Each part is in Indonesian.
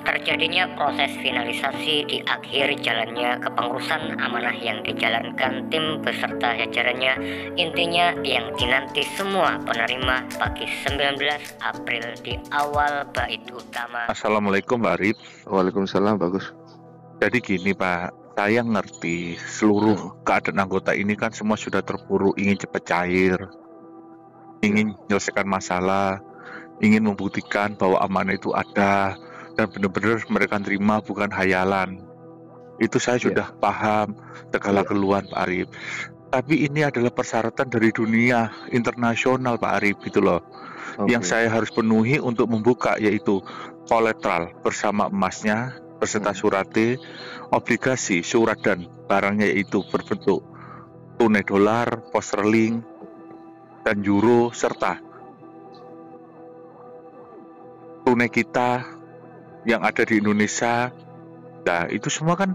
Terjadinya proses finalisasi di akhir jalannya kepengurusan amanah yang dijalankan tim beserta jajarannya, intinya yang dinanti semua penerima pagi 19 April di awal bait utama. Assalamualaikum Pak Arif. Waalaikumsalam, bagus. Jadi gini Pak, saya ngerti seluruh keadaan anggota ini kan semua sudah terpuruk, ingin cepat cair, ingin menyelesaikan masalah, ingin membuktikan bahwa amanah itu ada dan benar-benar mereka terima, bukan hayalan. Itu saya sudah paham segala keluhan Pak Arif. Tapi ini adalah persyaratan dari dunia internasional Pak Arif gitu loh. Yang saya harus penuhi untuk membuka, yaitu kolateral bersama emasnya beserta suratnya, obligasi, surat dan barangnya, yaitu berbentuk tunai dolar, pos sterling, dan euro, serta tunai kita yang ada di Indonesia. Nah, itu semua kan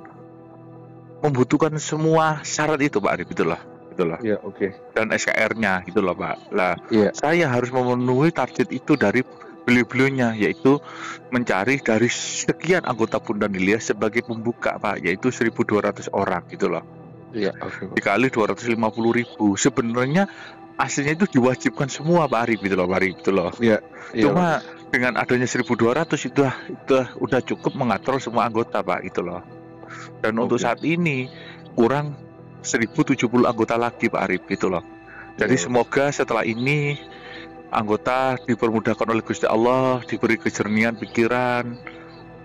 membutuhkan semua syarat itu Pak Arif, itulah. Ya, oke. Dan SKR-nya gitu loh Pak. Lah, Saya harus memenuhi target itu dari beliau-beliaunya, yaitu mencari dari sekian anggota Bunda Nilia sebagai pembuka Pak, yaitu 1.200 orang gitu loh. Iya, oke. Dikali 250.000. Sebenarnya aslinya itu diwajibkan semua Pak Arif gitu loh, Pak Arif gitu loh. Iya. Cuma dengan adanya 1.200 itu udah cukup mengatur semua anggota Pak gitu loh. Dan untuk saat ini kurang 1.070 anggota lagi Pak Arif gitu loh. Jadi semoga setelah ini anggota dipermudahkan oleh Gusti Allah, diberi kejernihan pikiran,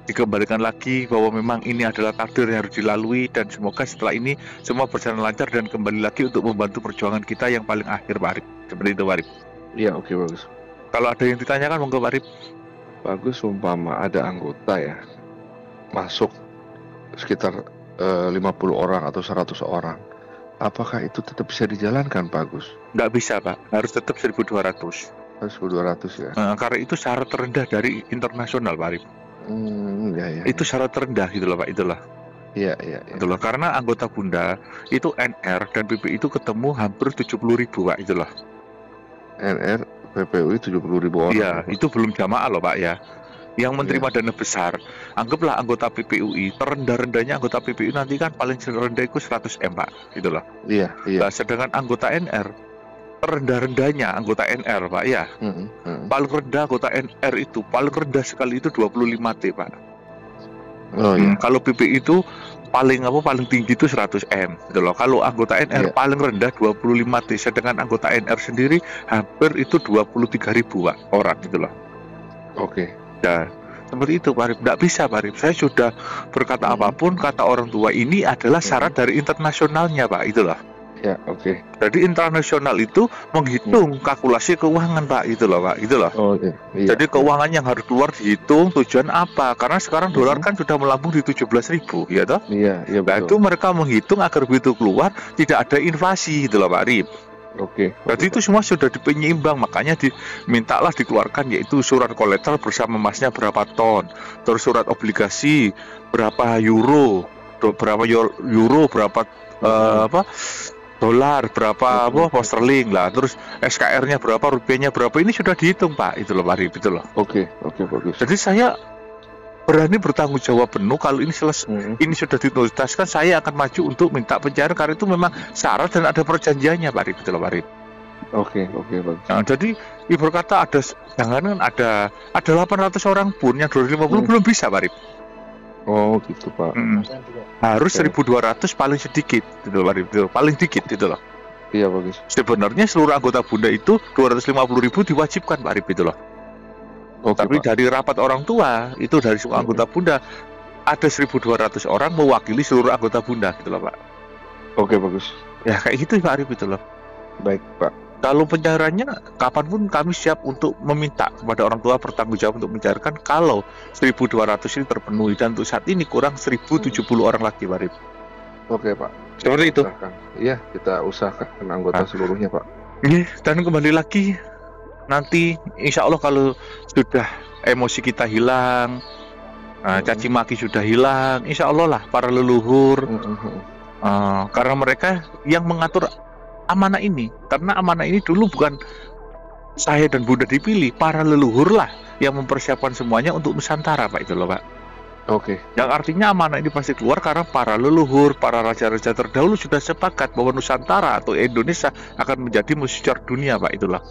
dikembalikan lagi bahwa memang ini adalah takdir yang harus dilalui, dan semoga setelah ini semua berjalan lancar dan kembali lagi untuk membantu perjuangan kita yang paling akhir Pak Arif. Seperti itu Pak Arif. Iya, oke, bagus. Kalau ada yang ditanyakan monggo Pak Arif. Bagus, umpama ada anggota ya masuk sekitar 50 orang atau 100 orang, apakah itu tetap bisa dijalankan Pak Agus? Nggak bisa Pak, harus tetap 1.200. 1.200 ya? Karena itu syarat terendah dari internasional Pak Arif. Itu syarat terendah gitu loh Pak, itulah. Iya. Itulah, karena anggota Bunda itu NR dan PPI itu ketemu hampir 70.000 Pak, itulah. NR, PPI 70.000 orang. Iya, itu belum jamaah loh Pak ya. Yang menerima dana besar, anggaplah anggota PPUI, terendah-rendahnya anggota PPUI nanti kan paling rendah itu 100 M Pak, itulah. Iya. Nah, sedangkan anggota NR, terendah-rendahnya anggota NR Pak ya, paling rendah anggota NR itu, paling rendah sekali itu 25 T Pak. Kalau PPI itu paling tinggi itu 100 M gitu loh. Kalau anggota NR paling rendah 25 T, sedangkan anggota NR sendiri hampir itu 23.000 Pak orang gitu loh. Oke. Nah, seperti itu Pak Arif. Nggak bisa Pak Arif. Saya sudah berkata apapun, kata orang tua ini adalah syarat dari internasionalnya Pak, itulah. Ya, oke. Jadi internasional itu menghitung kalkulasi keuangan Pak, itu loh Pak, itu loh. Iya. Jadi keuangan yang harus keluar dihitung, tujuan apa? Karena sekarang dolar kan sudah melambung di 17.000, ya toh? Iya, Nah, itu mereka menghitung agar begitu keluar tidak ada inflasi, gitu loh Pak Arif. Oke. Berarti itu semua sudah penyeimbang, makanya dimintalah dikeluarkan, yaitu surat kolateral bersama emasnya berapa ton, terus surat obligasi berapa euro, berapa dolar, berapa pos sterling lah, terus SKR-nya berapa, rupiahnya berapa, ini sudah dihitung Pak, itu loh Pak Arif, itu loh. Oke, bagus. Jadi saya berani bertanggung jawab penuh kalau ini ini sudah dituntaskan, saya akan maju untuk minta pencairan, karena itu memang syarat dan ada perjanjiannya Pak Arif, itu loh Pak Arif. Oke, bagus. Nah, jadi ibu kata jangan ada 800 orang pun yang 250 belum bisa Pak Arif. Oh gitu Pak. Harus 1.200 paling sedikit gitu Pak Arif, paling dikit itu loh. Iya, bagus. Sebenarnya seluruh anggota Bunda itu 250.000 diwajibkan Pak Arif, itu loh. Tapi dari rapat orang tua itu dari semua anggota Bunda ada 1.200 orang mewakili seluruh anggota Bunda gitu loh Pak. Oke, bagus. Ya kayak gitu Pak Arif, itu loh. Baik Pak. Kalau pencairannya kapanpun kami siap untuk meminta kepada orang tua bertanggung jawab untuk mencairkan kalau 1.200 ini terpenuhi, dan untuk saat ini kurang 1.070 orang lagi Pak Arif. Oke Pak. Seperti itu. Iya, kita usahakan anggota seluruhnya Pak. Ini dan kembali lagi nanti insya Allah kalau sudah emosi kita hilang, caci maki sudah hilang, insya Allah lah para leluhur, karena mereka yang mengatur amanah ini, karena amanah ini dulu bukan saya dan Bunda dipilih, para leluhur lah yang mempersiapkan semuanya untuk Nusantara Pak, itu loh Pak. Oke. Yang artinya amanah ini pasti keluar karena para leluhur, para raja-raja terdahulu sudah sepakat bahwa Nusantara atau Indonesia akan menjadi musyar dunia, Pak, itulah.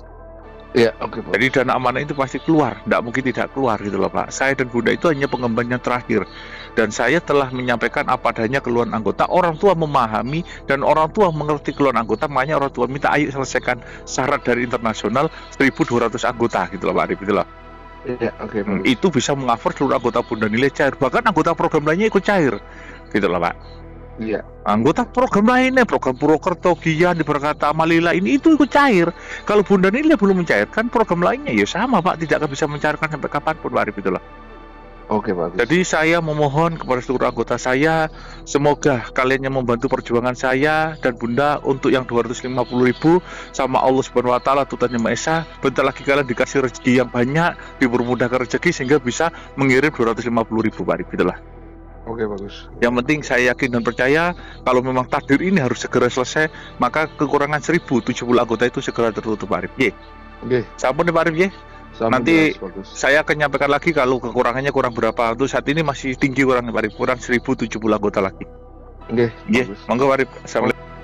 Iya, oke, Pak. Jadi dana amanah itu pasti keluar, tidak mungkin tidak keluar gitu loh, Pak. Saya dan Bunda itu hanya pengemban yang terakhir. Dan saya telah menyampaikan apa adanya keluhan anggota. Orang tua memahami dan orang tua mengerti keluhan anggota, makanya orang tua minta ayo selesaikan syarat dari internasional 1.200 anggota gitu loh, Pak Arif, gitu loh. Iya, oke, bagus. Itu bisa mengcover seluruh anggota Bunda nilai cair, bahkan anggota program lainnya ikut cair gitu loh, Pak. Iya. Anggota program lainnya, program Purwokerto, Gian, Diberkata, Malila ini itu ikut cair. Kalau Bunda nilai belum mencairkan, program lainnya ya sama, Pak, tidak akan bisa mencairkan sampai kapanpun, Pak Arif, itulah. Oke, bagus. Jadi saya memohon kepada seluruh anggota saya, semoga kalian yang membantu perjuangan saya dan Bunda untuk yang 250.000 sama Allah Subhanahu wa taala Tuhan Yang Maha Esa, bentar lagi kalian dikasih rezeki yang banyak, dipermudahkan rezeki sehingga bisa mengirim 250.000, Pak Arif, itulah. Oke, bagus. Yang penting saya yakin dan percaya kalau memang takdir ini harus segera selesai, maka kekurangan 1.070 anggota itu segera tertutup, Pak Arif. Ye. Oke. Sampun Pak Arif, ye. Sama Nanti jelas, bagus. saya akan nyampaikan lagi kalau kekurangannya kurang berapa. Untuk saat ini masih tinggi kurang, Pak Arif. Kurang 1.070 anggota lagi. Oke, Ye. bagus. Monggo Pak Arif. Assalamualaikum.